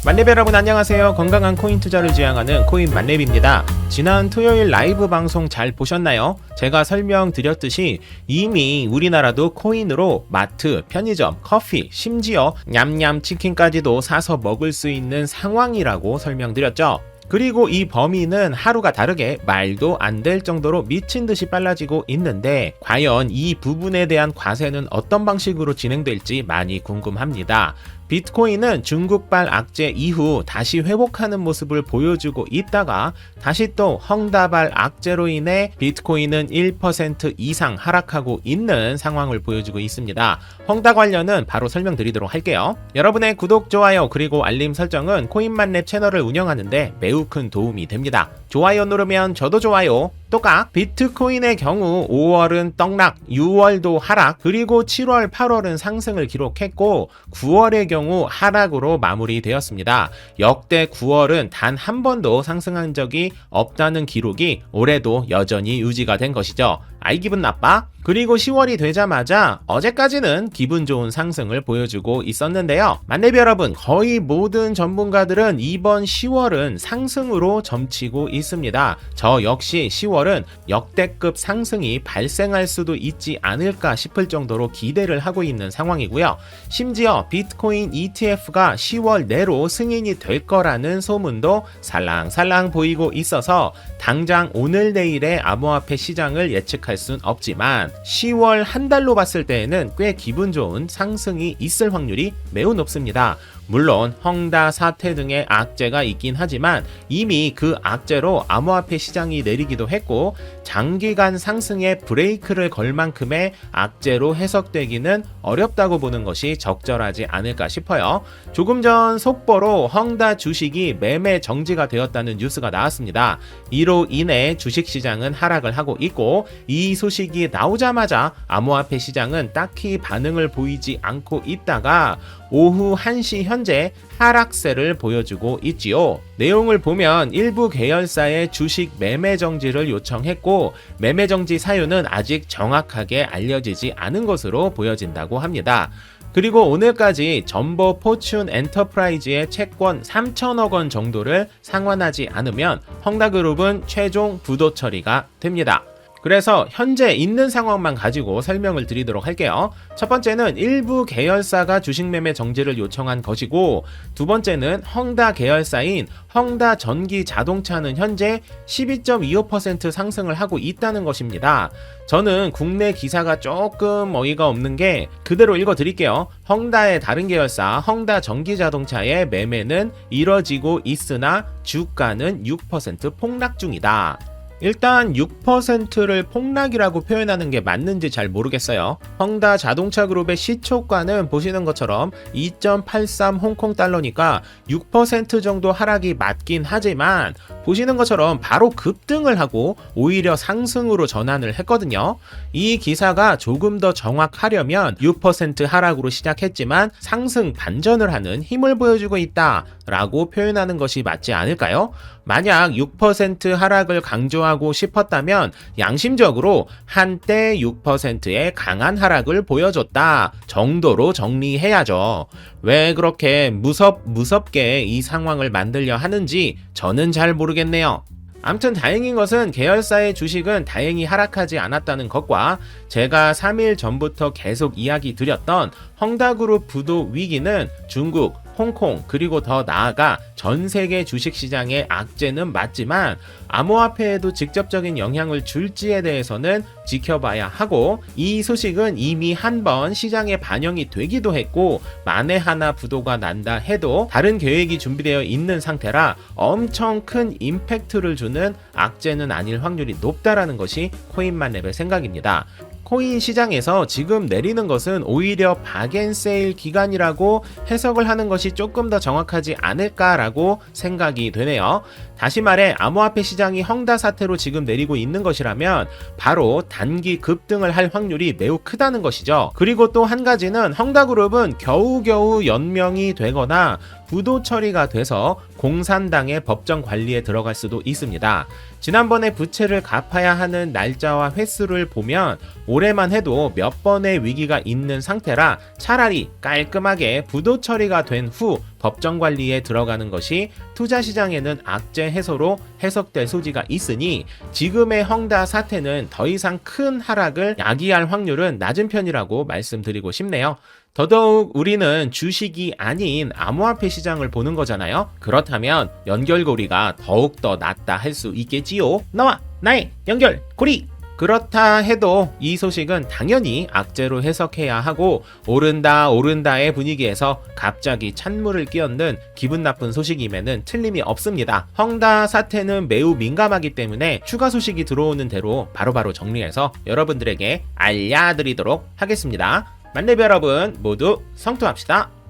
만렙 여러분 안녕하세요. 건강한 코인 투자를 지향하는 코인 만렙입니다. 지난 토요일 라이브 방송 잘 보셨나요? 제가 설명드렸듯이 이미 우리나라도 코인으로 마트, 편의점, 커피, 심지어 냠냠 치킨까지도 사서 먹을 수 있는 상황이라고 설명드렸죠. 그리고 이 범위는 하루가 다르게 말도 안 될 정도로 미친 듯이 빨라지고 있는데 과연 이 부분에 대한 과세는 어떤 방식으로 진행될지 많이 궁금합니다. 비트코인은 중국발 악재 이후 다시 회복하는 모습을 보여주고 있다가 다시 또 헝다발 악재로 인해 비트코인은 1% 이상 하락하고 있는 상황을 보여주고 있습니다. 헝다 관련은 바로 설명드리도록 할게요. 여러분의 구독, 좋아요 그리고 알림 설정은 코인만렙 채널을 운영하는데 매우 큰 도움이 됩니다. 좋아요 누르면 저도 좋아요. 똑같 비트코인의 경우 5월은 떡락, 6월도 하락, 그리고 7월, 8월은 상승을 기록했고 9월의 경우 하락으로 마무리되었습니다. 역대 9월은 단 한 번도 상승한 적이 없다는 기록이 올해도 여전히 유지가 된 것이죠. 아이 기분 나빠? 그리고 10월이 되자마자 어제까지는 기분 좋은 상승을 보여주고 있었는데요. 만렙 여러분, 거의 모든 전문가들은 이번 10월은 상승으로 점치고 있습니다. 저 역시 10월은 역대급 상승이 발생할 수도 있지 않을까 싶을 정도로 기대를 하고 있는 상황이고요. 심지어 비트코인 ETF가 10월 내로 승인이 될 거라는 소문도 살랑살랑 보이고 있어서 당장 오늘 내일의 암호화폐 시장을 예측할 순 없지만 10월 한 달로 봤을 때에는 꽤 기분 좋은 상승이 있을 확률이 매우 높습니다. 물론 헝다 사태 등의 악재가 있긴 하지만 이미 그 악재로 암호화폐 시장이 내리기도 했고 장기간 상승에 브레이크를 걸 만큼의 악재로 해석되기는 어렵다고 보는 것이 적절하지 않을까 싶어요. 조금 전 속보로 헝다 주식이 매매 정지가 되었다는 뉴스가 나왔습니다. 이로 인해 주식시장은 하락을 하고 있고 이 소식이 나오자마자 암호화폐 시장은 딱히 반응을 보이지 않고 있다가 오후 1시 현재 하락세를 보여주고 있지요. 내용을 보면 일부 계열사의 주식 매매 정지를 요청했고 매매 정지 사유는 아직 정확하게 알려지지 않은 것으로 보여진다고 합니다. 그리고 오늘까지 전보 포춘 엔터프라이즈의 채권 3천억 원 정도를 상환하지 않으면 헝다그룹은 최종 부도 처리가 됩니다. 그래서 현재 있는 상황만 가지고 설명을 드리도록 할게요. 첫 번째는 일부 계열사가 주식 매매 정지를 요청한 것이고 두 번째는 헝다 계열사인 헝다 전기 자동차는 현재 12.25% 상승을 하고 있다는 것입니다. 저는 국내 기사가 조금 어이가 없는 게 그대로 읽어 드릴게요. 헝다의 다른 계열사 헝다 전기 자동차의 매매는 이뤄지고 있으나 주가는 6% 폭락 중이다. 일단 6%를 폭락이라고 표현하는 게 맞는지 잘 모르겠어요. 헝다 자동차 그룹의 시초가는 보시는 것처럼 2.83 홍콩 달러니까 6% 정도 하락이 맞긴 하지만 보시는 것처럼 바로 급등을 하고 오히려 상승으로 전환을 했거든요. 이 기사가 조금 더 정확하려면 6% 하락으로 시작했지만 상승 반전을 하는 힘을 보여주고 있다 라고 표현하는 것이 맞지 않을까요? 만약 6% 하락을 강조하고 싶었다면 양심적으로 한때 6%의 강한 하락을 보여줬다 정도로 정리해야죠. 왜 그렇게 무섭게 이 상황을 만들려 하는지 저는 잘 모르겠네요. 암튼 다행인 것은 계열사의 주식은 다행히 하락하지 않았다는 것과 제가 3일 전부터 계속 이야기 드렸던 헝다그룹 부도 위기는 중국, 홍콩 그리고 더 나아가 전 세계 주식시장의 악재는 맞지만 암호화폐에도 직접적인 영향을 줄지에 대해서는 지켜봐야 하고 이 소식은 이미 한번 시장에 반영이 되기도 했고 만에 하나 부도가 난다 해도 다른 계획이 준비되어 있는 상태라 엄청 큰 임팩트를 주는 악재는 아닐 확률이 높다라는 것이 코인만렙의 생각입니다. 코인 시장에서 지금 내리는 것은 오히려 박앤세일 기간이라고 해석을 하는 것이 조금 더 정확하지 않을까라고 생각이 되네요. 다시 말해 암호화폐 시장이 헝다 사태로 지금 내리고 있는 것이라면 바로 단기 급등을 할 확률이 매우 크다는 것이죠. 그리고 또 한 가지는 헝다그룹은 겨우겨우 연명이 되거나 부도 처리가 돼서 공산당의 법정 관리에 들어갈 수도 있습니다. 지난번에 부채를 갚아야 하는 날짜와 횟수를 보면 올해만 해도 몇 번의 위기가 있는 상태라 차라리 깔끔하게 부도 처리가 된 후 법정 관리에 들어가는 것이 투자 시장에는 악재 해소로 해석될 소지가 있으니 지금의 헝다 사태는 더 이상 큰 하락을 야기할 확률은 낮은 편이라고 말씀드리고 싶네요. 더더욱 우리는 주식이 아닌 암호화폐 시장을 보는 거잖아요. 그렇다면 연결고리가 더욱더 낮다 할 수 있겠지요. 나와 나의 연결고리! 그렇다 해도 이 소식은 당연히 악재로 해석해야 하고 오른다의 분위기에서 갑자기 찬물을 끼얹는 기분 나쁜 소식임에는 틀림이 없습니다. 헝다 사태는 매우 민감하기 때문에 추가 소식이 들어오는 대로 바로바로 정리해서 여러분들에게 알려드리도록 하겠습니다. 만렙 여러분 모두 성투합시다.